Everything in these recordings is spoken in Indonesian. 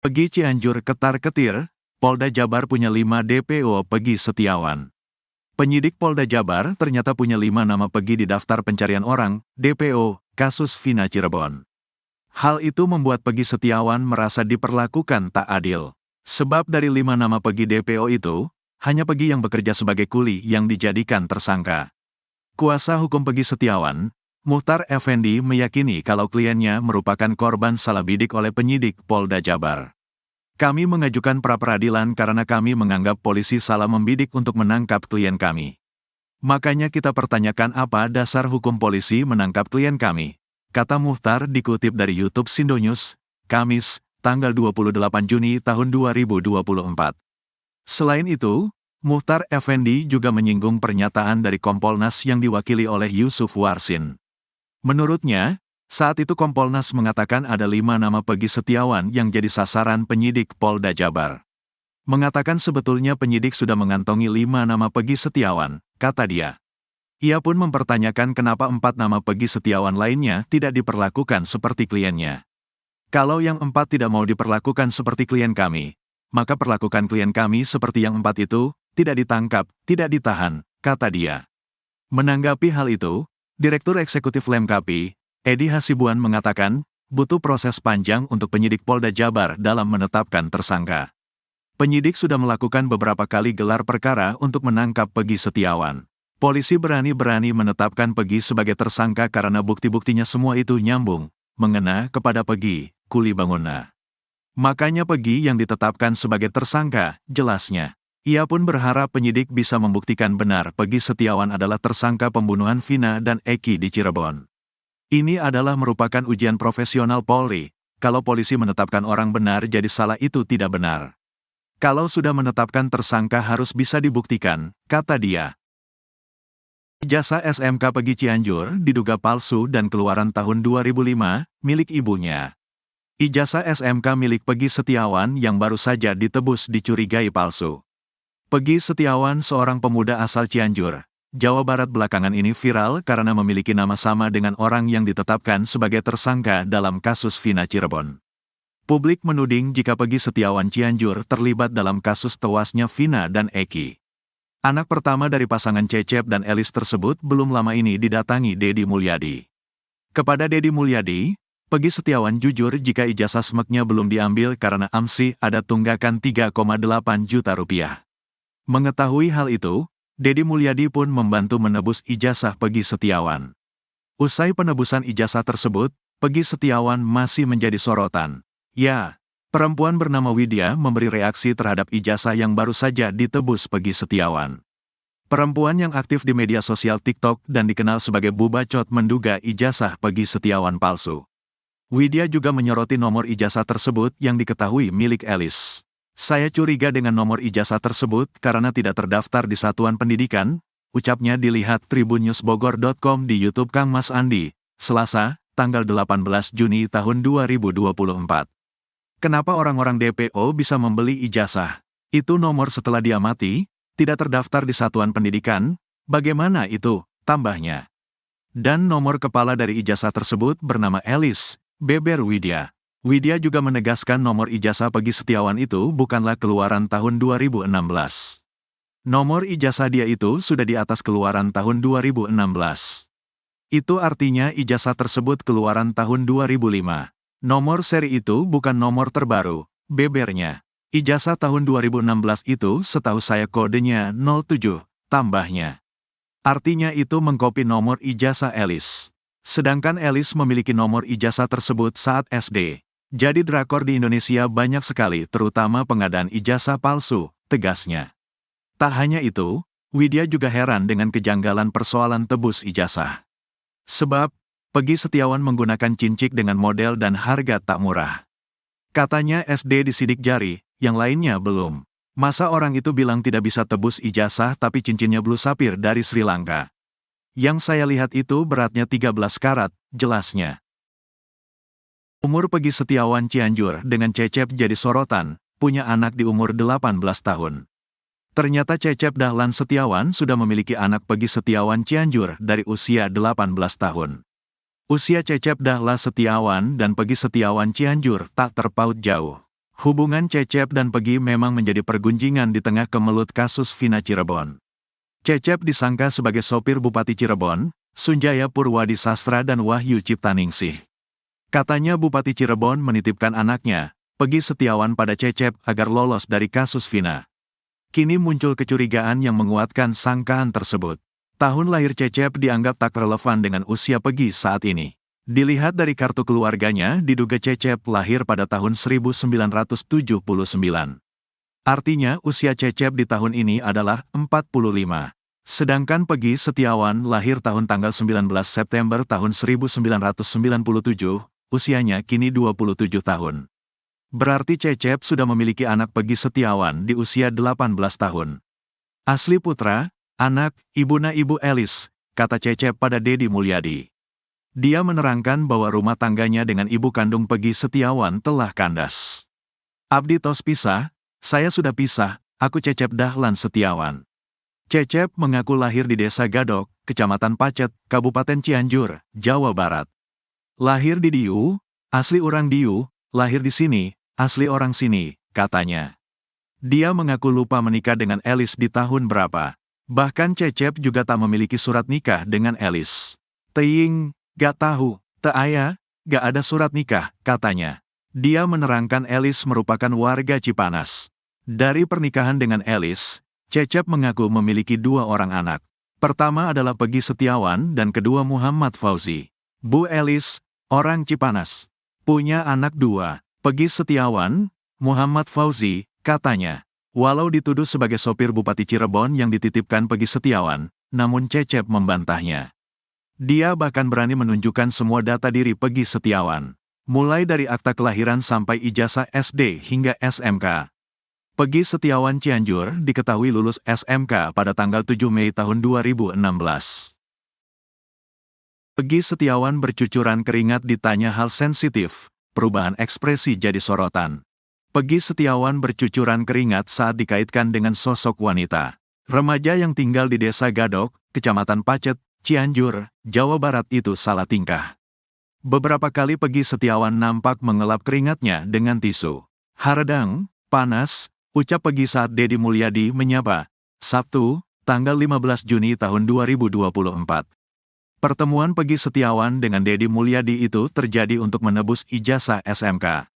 Pegi Cianjur ketar-ketir, Polda Jabar punya 5 DPO Pegi Setiawan. Penyidik Polda Jabar ternyata punya 5 nama Pegi di daftar pencarian orang, DPO, kasus Vina Cirebon. Hal itu membuat Pegi Setiawan merasa diperlakukan tak adil. Sebab dari 5 nama Pegi DPO itu, hanya Pegi yang bekerja sebagai kuli yang dijadikan tersangka. Kuasa hukum Pegi Setiawan, Muhtar Effendi, meyakini kalau kliennya merupakan korban salah bidik oleh penyidik Polda Jabar. Kami mengajukan pra-peradilan karena kami menganggap polisi salah membidik untuk menangkap klien kami. Makanya kita pertanyakan apa dasar hukum polisi menangkap klien kami, kata Muhtar dikutip dari YouTube Sindonews, Kamis, tanggal 28 Juni tahun 2024. Selain itu, Muhtar Effendi juga menyinggung pernyataan dari Kompolnas yang diwakili oleh Yusuf Warsin. Menurutnya, saat itu Kompolnas mengatakan ada 5 nama Pegi Setiawan yang jadi sasaran penyidik Polda Jabar. Mengatakan sebetulnya penyidik sudah mengantongi 5 nama Pegi Setiawan, kata dia. Ia pun mempertanyakan kenapa 4 nama Pegi Setiawan lainnya tidak diperlakukan seperti kliennya. Kalau yang 4 tidak mau diperlakukan seperti klien kami, maka perlakukan klien kami seperti yang 4 itu, tidak ditangkap, tidak ditahan, kata dia. Menanggapi hal itu, Direktur Eksekutif Lemkapi, Edi Hasibuan mengatakan, butuh proses panjang untuk penyidik Polda Jabar dalam menetapkan tersangka. Penyidik sudah melakukan beberapa kali gelar perkara untuk menangkap Pegi Setiawan. Polisi berani-berani menetapkan Pegi sebagai tersangka karena bukti-buktinya semua itu nyambung, mengena kepada Pegi, kuli bangunan. Makanya Pegi yang ditetapkan sebagai tersangka, jelasnya. Ia pun berharap penyidik bisa membuktikan benar Pegi Setiawan adalah tersangka pembunuhan Vina dan Eki di Cirebon. Ini adalah merupakan ujian profesional Polri, kalau polisi menetapkan orang benar jadi salah itu tidak benar. Kalau sudah menetapkan tersangka harus bisa dibuktikan, kata dia. Ijazah SMK Pegi Cianjur diduga palsu dan keluaran tahun 2005, milik ibunya. Ijazah SMK milik Pegi Setiawan yang baru saja ditebus dicurigai palsu. Pegi Setiawan, seorang pemuda asal Cianjur, Jawa Barat, belakangan ini viral karena memiliki nama sama dengan orang yang ditetapkan sebagai tersangka dalam kasus Vina Cirebon. Publik menuding jika Pegi Setiawan Cianjur terlibat dalam kasus tewasnya Vina dan Eki. Anak pertama dari pasangan Cecep dan Elis tersebut belum lama ini didatangi Deddy Mulyadi. Kepada Deddy Mulyadi, Pegi Setiawan jujur jika ijazah SMK-nya belum diambil karena AMSI ada tunggakan 3,8 juta rupiah. Mengetahui hal itu, Deddy Mulyadi pun membantu menebus ijazah Pegi Setiawan. Usai penebusan ijazah tersebut, Pegi Setiawan masih menjadi sorotan. Ya, perempuan bernama Widya memberi reaksi terhadap ijazah yang baru saja ditebus Pegi Setiawan. Perempuan yang aktif di media sosial TikTok dan dikenal sebagai Bu Bacot menduga ijazah Pegi Setiawan palsu. Widya juga menyoroti nomor ijazah tersebut yang diketahui milik Elis. Saya curiga dengan nomor ijazah tersebut karena tidak terdaftar di satuan pendidikan, ucapnya dilihat tribunnewsbogor.com di YouTube Kang Mas Andi, Selasa, tanggal 18 Juni tahun 2024. Kenapa orang-orang DPO bisa membeli ijazah? Itu nomor setelah dia mati, tidak terdaftar di satuan pendidikan, bagaimana itu, tambahnya. Dan nomor kepala dari ijazah tersebut bernama Elis, beber Widya. Widya juga menegaskan nomor ijazah Pegi Setiawan itu bukanlah keluaran tahun 2016. Nomor ijazah dia itu sudah di atas keluaran tahun 2016. Itu artinya ijazah tersebut keluaran tahun 2005. Nomor seri itu bukan nomor terbaru, bebernya. Ijazah tahun 2016 itu setahu saya kodenya 07, tambahnya. Artinya itu mengkopi nomor ijazah Elis. Sedangkan Elis memiliki nomor ijazah tersebut saat SD. Jadi drakor di Indonesia banyak sekali, terutama pengadaan ijazah palsu, tegasnya. Tak hanya itu, Widya juga heran dengan kejanggalan persoalan tebus ijazah. Sebab, Pegi Setiawan menggunakan cincin dengan model dan harga tak murah. Katanya SD disidik jari, yang lainnya belum. Masa orang itu bilang tidak bisa tebus ijazah tapi cincinnya blue sapphire dari Sri Lanka? Yang saya lihat itu beratnya 13 karat, jelasnya. Umur Pegi Setiawan Cianjur dengan Cecep jadi sorotan, punya anak di umur 18 tahun. Ternyata Cecep Dahlan Setiawan sudah memiliki anak Pegi Setiawan Cianjur dari usia 18 tahun. Usia Cecep Dahlan Setiawan dan Pegi Setiawan Cianjur tak terpaut jauh. Hubungan Cecep dan Pegi memang menjadi pergunjingan di tengah kemelut kasus Vina Cirebon. Cecep disangka sebagai sopir Bupati Cirebon, Sunjaya Purwadi Sastra dan Wahyu Ciptaningsih. Katanya Bupati Cirebon menitipkan anaknya, Pegi Setiawan pada Cecep agar lolos dari kasus Vina. Kini muncul kecurigaan yang menguatkan sangkaan tersebut. Tahun lahir Cecep dianggap tak relevan dengan usia Pegi saat ini. Dilihat dari kartu keluarganya, diduga Cecep lahir pada tahun 1979. Artinya usia Cecep di tahun ini adalah 45. Sedangkan Pegi Setiawan lahir tanggal 19 September tahun 1997, usianya kini 27 tahun. Berarti Cecep sudah memiliki anak Pegi Setiawan di usia 18 tahun. Asli putra, anak, ibuna Ibu Elis, kata Cecep pada Deddy Mulyadi. Dia menerangkan bahwa rumah tangganya dengan ibu kandung Pegi Setiawan telah kandas. Abdi tos pisah, saya sudah pisah, aku Cecep Dahlan Setiawan. Cecep mengaku lahir di Desa Gadok, Kecamatan Pacet, Kabupaten Cianjur, Jawa Barat. Lahir di Diu, asli orang Diu, lahir di sini, asli orang sini, katanya. Dia mengaku lupa menikah dengan Elis di tahun berapa. Bahkan Cecep juga tak memiliki surat nikah dengan Elis. Teing, gak tahu, te aya, gak ada surat nikah, katanya. Dia menerangkan Elis merupakan warga Cipanas. Dari pernikahan dengan Elis, Cecep mengaku memiliki 2 orang anak. Pertama adalah Pegi Setiawan dan kedua Muhammad Fauzi. Bu Elis, orang Cipanas, punya anak 2, Pegi Setiawan, Muhammad Fauzi, katanya. Walau dituduh sebagai sopir Bupati Cirebon yang dititipkan Pegi Setiawan, namun Cecep membantahnya. Dia bahkan berani menunjukkan semua data diri Pegi Setiawan, mulai dari akta kelahiran sampai ijazah SD hingga SMK. Pegi Setiawan Cianjur diketahui lulus SMK pada tanggal 7 Mei tahun 2016. Pegi Setiawan bercucuran keringat ditanya hal sensitif, perubahan ekspresi jadi sorotan. Pegi Setiawan bercucuran keringat saat dikaitkan dengan sosok wanita. Remaja yang tinggal di Desa Gadok, Kecamatan Pacet, Cianjur, Jawa Barat itu salah tingkah. Beberapa kali Pegi Setiawan nampak mengelap keringatnya dengan tisu. Haredang, panas, ucap Pegi saat Deddy Mulyadi menyapa. Sabtu, tanggal 15 Juni tahun 2024. Pertemuan Pegi Setiawan dengan Deddy Mulyadi itu terjadi untuk menebus ijazah SMK.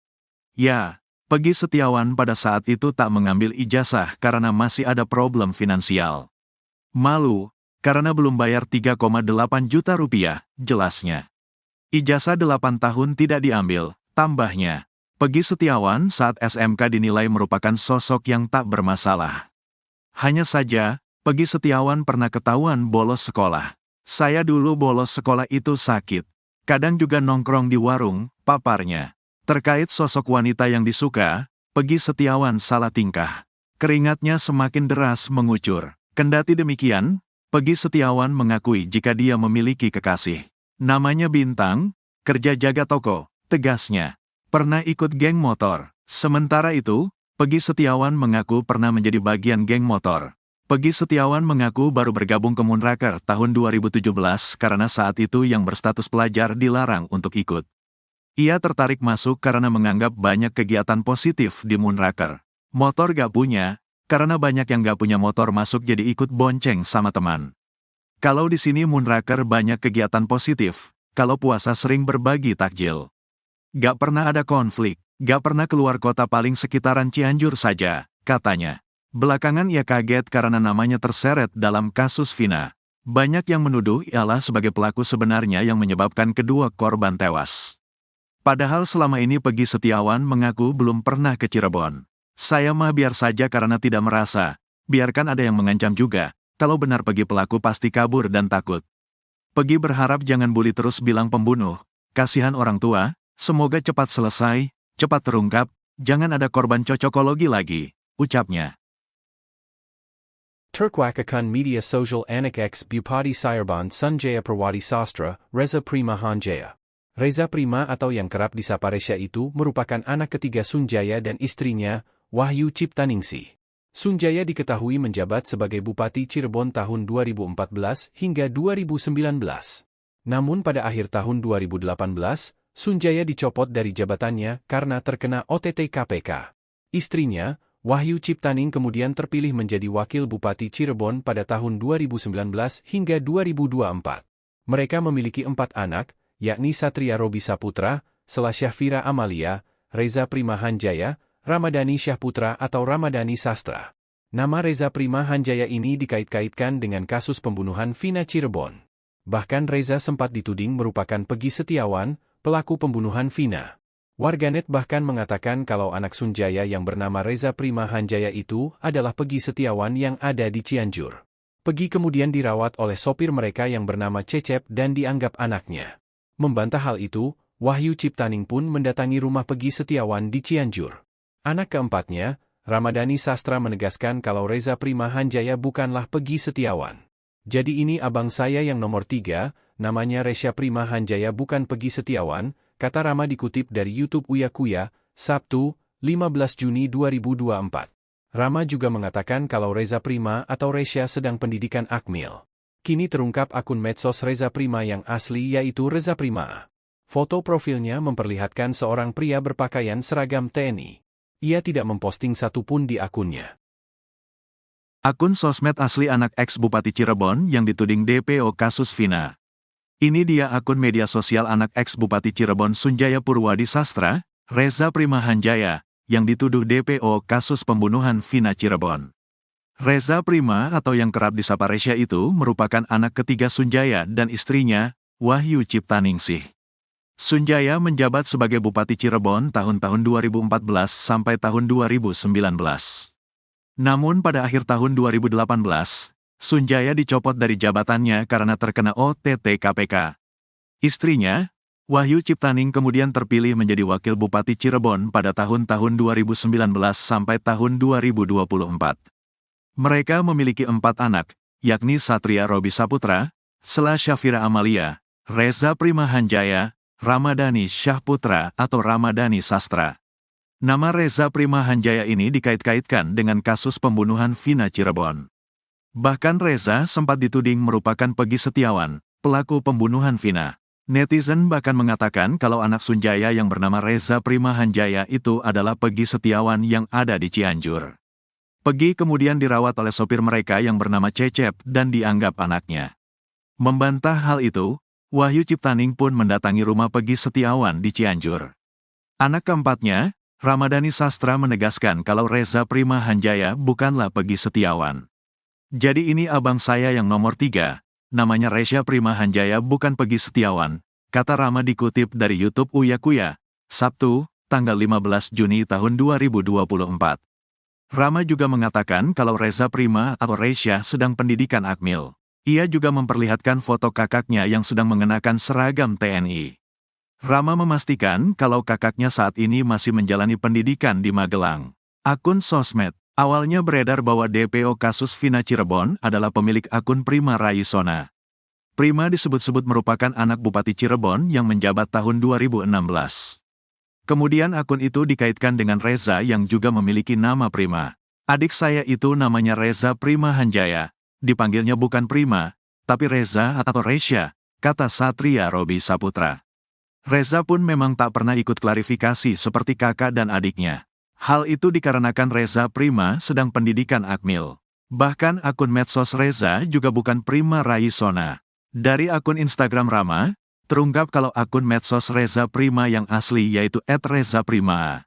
Ya, Pegi Setiawan pada saat itu tak mengambil ijazah karena masih ada problem finansial. Malu, karena belum bayar 3,8 juta rupiah, jelasnya. Ijazah 8 tahun tidak diambil, tambahnya. Pegi Setiawan saat SMK dinilai merupakan sosok yang tak bermasalah. Hanya saja, Pegi Setiawan pernah ketahuan bolos sekolah. Saya dulu bolos sekolah itu sakit. Kadang juga nongkrong di warung, paparnya. Terkait sosok wanita yang disuka, Pegi Setiawan salah tingkah. Keringatnya semakin deras mengucur. Kendati demikian, Pegi Setiawan mengakui jika dia memiliki kekasih. Namanya Bintang, kerja jaga toko, tegasnya. Pernah ikut geng motor. Sementara itu, Pegi Setiawan mengaku pernah menjadi bagian geng motor. Pegi Setiawan mengaku baru bergabung ke Moonraker tahun 2017 karena saat itu yang berstatus pelajar dilarang untuk ikut. Ia tertarik masuk karena menganggap banyak kegiatan positif di Moonraker. Motor gak punya, karena banyak yang gak punya motor masuk jadi ikut bonceng sama teman. Kalau di sini Moonraker banyak kegiatan positif, kalau puasa sering berbagi takjil. Gak pernah ada konflik, gak pernah keluar kota paling sekitaran Cianjur saja, katanya. Belakangan ia kaget karena namanya terseret dalam kasus Vina. Banyak yang menuduh ialah sebagai pelaku sebenarnya yang menyebabkan kedua korban tewas. Padahal selama ini Pegi Setiawan mengaku belum pernah ke Cirebon. Saya mah biar saja karena tidak merasa, biarkan ada yang mengancam juga, kalau benar Pegi pelaku pasti kabur dan takut. Pegi berharap jangan bully terus bilang pembunuh, kasihan orang tua, semoga cepat selesai, cepat terungkap, jangan ada korban cocokologi lagi, ucapnya. Turkwakakan Media Social Anak X Bupati Cirebon Sunjaya Purwadi Sastra, Reza Prima Hanjaya. Reza Prima atau yang kerap disapa Resya itu merupakan anak ketiga Sunjaya dan istrinya, Wahyu Ciptaningsih. Sunjaya diketahui menjabat sebagai Bupati Cirebon tahun 2014 hingga 2019. Namun pada akhir tahun 2018, Sunjaya dicopot dari jabatannya karena terkena OTT KPK. Istrinya, Wahyu Ciptaning kemudian terpilih menjadi Wakil Bupati Cirebon pada tahun 2019 hingga 2024. Mereka memiliki 4 anak, yakni Satria Robi Saputra, Sela Syahfira Amalia, Reza Prima Hanjaya, Ramadhani Syahputra atau Ramadhani Sastra. Nama Reza Prima Hanjaya ini dikait-kaitkan dengan kasus pembunuhan Vina Cirebon. Bahkan Reza sempat dituding merupakan Peggy Setiawan, pelaku pembunuhan Vina. Warganet bahkan mengatakan kalau anak Sunjaya yang bernama Reza Prima Hanjaya itu adalah Peggy Setiawan yang ada di Cianjur. Peggy kemudian dirawat oleh sopir mereka yang bernama Cecep dan dianggap anaknya. Membantah hal itu, Wahyu Ciptaning pun mendatangi rumah Peggy Setiawan di Cianjur. Anak keempatnya, Ramadhani Sastra menegaskan kalau Reza Prima Hanjaya bukanlah Peggy Setiawan. Jadi ini abang saya yang nomor 3, namanya Reza Prima Hanjaya bukan Peggy Setiawan, kata Rama dikutip dari YouTube Uya Kuya, Sabtu, 15 Juni 2024. Rama juga mengatakan kalau Reza Prima atau Resya sedang pendidikan Akmil. Kini terungkap akun medsos Reza Prima yang asli yaitu Reza Prima. Foto profilnya memperlihatkan seorang pria berpakaian seragam TNI. Ia tidak memposting satupun di akunnya. Akun sosmed asli anak ex-Bupati Cirebon yang dituding DPO kasus Vina. Ini dia akun media sosial anak ex-Bupati Cirebon Sunjaya Purwadi Sastra, Reza Prima Hanjaya, yang dituduh DPO kasus pembunuhan Vina Cirebon. Reza Prima atau yang kerap disapa Resya itu merupakan anak ketiga Sunjaya dan istrinya, Wahyu Ciptaningsih. Sunjaya menjabat sebagai Bupati Cirebon tahun-tahun 2014 sampai tahun 2019. Namun pada akhir tahun 2018, Sunjaya dicopot dari jabatannya karena terkena OTT KPK. Istrinya, Wahyu Ciptaning kemudian terpilih menjadi Wakil Bupati Cirebon pada tahun-tahun 2019 sampai tahun 2024. Mereka memiliki 4 anak, yakni Satria Robi Saputra, Sela Syahfira Amalia, Reza Prima Hanjaya, Ramadhani Syahputra atau Ramadhani Sastra. Nama Reza Prima Hanjaya ini dikait-kaitkan dengan kasus pembunuhan Vina Cirebon. Bahkan Reza sempat dituding merupakan Peggy Setiawan, pelaku pembunuhan Vina. Netizen bahkan mengatakan kalau anak Sunjaya yang bernama Reza Prima Hanjaya itu adalah Peggy Setiawan yang ada di Cianjur. Peggy kemudian dirawat oleh sopir mereka yang bernama Cecep dan dianggap anaknya. Membantah hal itu, Wahyu Ciptaning pun mendatangi rumah Peggy Setiawan di Cianjur. Anak keempatnya, Ramadhani Sastra menegaskan kalau Reza Prima Hanjaya bukanlah Peggy Setiawan. Jadi ini abang saya yang nomor 3, namanya Reza Prima Hanjaya bukan Peggy Setiawan, kata Rama dikutip dari YouTube Uya Kuya, Sabtu, tanggal 15 Juni tahun 2024. Rama juga mengatakan kalau Reza Prima atau Resya sedang pendidikan Akmil. Ia juga memperlihatkan foto kakaknya yang sedang mengenakan seragam TNI. Rama memastikan kalau kakaknya saat ini masih menjalani pendidikan di Magelang. Akun sosmed awalnya beredar bahwa DPO kasus Vina Cirebon adalah pemilik akun Prima Rayisona. Prima disebut-sebut merupakan anak Bupati Cirebon yang menjabat tahun 2016. Kemudian akun itu dikaitkan dengan Reza yang juga memiliki nama Prima. Adik saya itu namanya Reza Prima Hanjaya. Dipanggilnya bukan Prima, tapi Reza atau Resya, kata Satria Robi Saputra. Reza pun memang tak pernah ikut klarifikasi seperti kakak dan adiknya. Hal itu dikarenakan Reza Prima sedang pendidikan Akmil. Bahkan akun medsos Reza juga bukan Prima Rayisona. Dari akun Instagram Rama, terungkap kalau akun medsos Reza Prima yang asli yaitu @rezaprima.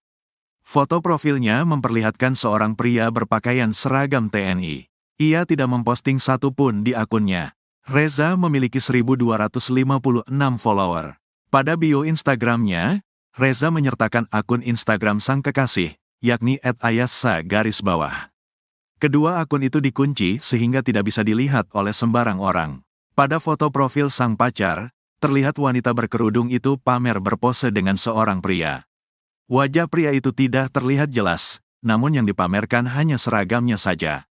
Foto profilnya memperlihatkan seorang pria berpakaian seragam TNI. Ia tidak memposting satupun di akunnya. Reza memiliki 1.256 follower. Pada bio Instagramnya, Reza menyertakan akun Instagram sang kekasih, yakni @ayasa_. Kedua akun itu dikunci sehingga tidak bisa dilihat oleh sembarang orang. Pada foto profil sang pacar, terlihat wanita berkerudung itu pamer berpose dengan seorang pria. Wajah pria itu tidak terlihat jelas, namun yang dipamerkan hanya seragamnya saja.